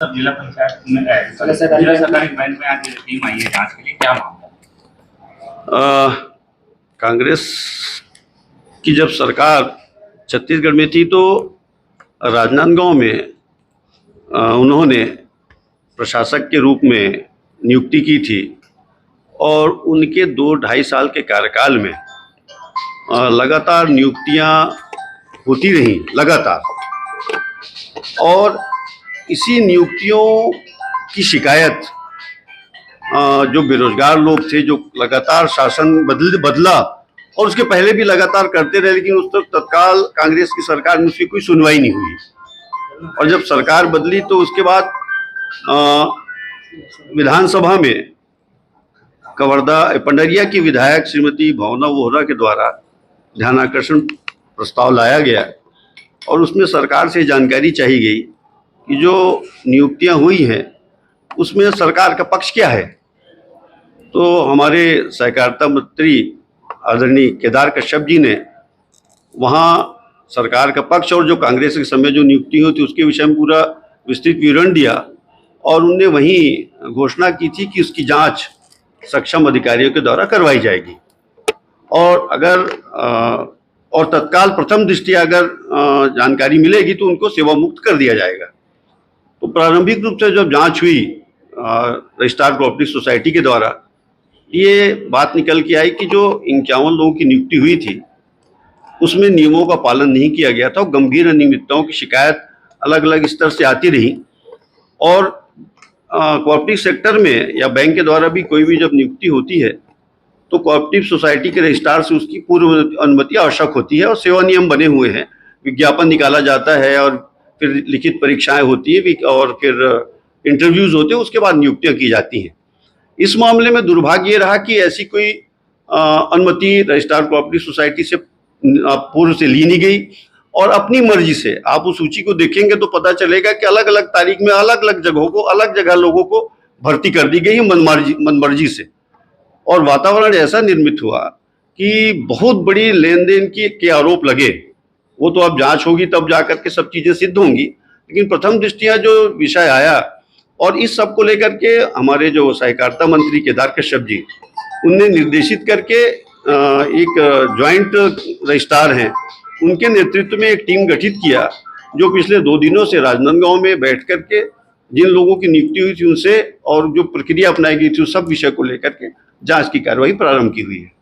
सब जिला पंचायत में जिला सरकारी बैंक में आज टीम आई है जांच के लिए, क्या मामला? कांग्रेस की जब सरकार छत्तीसगढ़ में थी तो राजनांदगांव में उन्होंने प्रशासक के रूप में नियुक्ति की थी और उनके 2-2.5 साल के कार्यकाल में लगातार नियुक्तियां होती रहीं लगातार, और इसी नियुक्तियों की शिकायत जो बेरोजगार लोग थे, जो लगातार शासन बदला और उसके पहले भी लगातार करते रहे, लेकिन उस तक तत्काल कांग्रेस की सरकार में उसकी कोई सुनवाई नहीं हुई। और जब सरकार बदली तो उसके बाद विधानसभा में कवर्धा पंडरिया की विधायक श्रीमती भावना वोहरा के द्वारा ध्यानाकर्षण प्रस्ताव लाया गया और उसमें सरकार से जानकारी चाहिए गई कि जो नियुक्तियां हुई हैं उसमें सरकार का पक्ष क्या है। तो हमारे सहकारिता मंत्री आदरणीय केदार कश्यप जी ने वहाँ सरकार का पक्ष और जो कांग्रेस के समय जो नियुक्ति हुई थी उसके विषय में पूरा विस्तृत विवरण दिया और उनने वहीं घोषणा की थी कि उसकी जांच सक्षम अधिकारियों के द्वारा करवाई जाएगी और अगर और तत्काल प्रथम दृष्टया अगर जानकारी मिलेगी तो उनको सेवा मुक्त कर दिया जाएगा। तो प्रारंभिक रूप से जब जांच हुई रजिस्ट्रार कोऑपरेटिव सोसाइटी के द्वारा, ये बात निकल के आई कि जो 51 लोगों की नियुक्ति हुई थी उसमें नियमों का पालन नहीं किया गया था और गंभीर अनियमितताओं की शिकायत अलग अलग स्तर से आती रही। और कोऑपरेटिव सेक्टर में या बैंक के द्वारा भी कोई भी जब नियुक्ति होती है तो कोऑपरेटिव सोसाइटी के रजिस्ट्रार से उसकी पूर्व अनुमति आवश्यक होती है और सेवा नियम बने हुए हैं, विज्ञापन निकाला जाता है और फिर लिखित परीक्षाएं होती है और फिर इंटरव्यूज होते हैं, उसके बाद नियुक्तियां की जाती हैं। इस मामले में दुर्भाग्य ये रहा कि ऐसी कोई अनुमति रजिस्ट्रार कोऑपरेटिव सोसाइटी से पूर्व से ली नहीं गई और अपनी मर्जी से आप उस सूची को देखेंगे तो पता चलेगा कि अलग अलग तारीख में अलग अलग जगहों को अलग जगह लोगों को भर्ती कर दी गई मनमर्जी से। और वातावरण ऐसा निर्मित हुआ कि बहुत बड़ी लेन देन के आरोप लगे। वो तो अब जांच होगी तब जाकर के सब चीजें सिद्ध होंगी, लेकिन प्रथम दृष्टया जो विषय आया और इस सब को लेकर के हमारे जो सहकारिता मंत्री केदार कश्यप जी उनने निर्देशित करके एक ज्वाइंट रजिस्ट्रार हैं उनके नेतृत्व में एक टीम गठित किया जो पिछले 2 दिनों से राजनांदगांव में बैठ करके जिन लोगों की नियुक्ति हुई थी उनसे और जो प्रक्रिया अपनाई गई थी उस सब विषय को लेकर के जांच की कार्रवाई प्रारंभ की हुई है।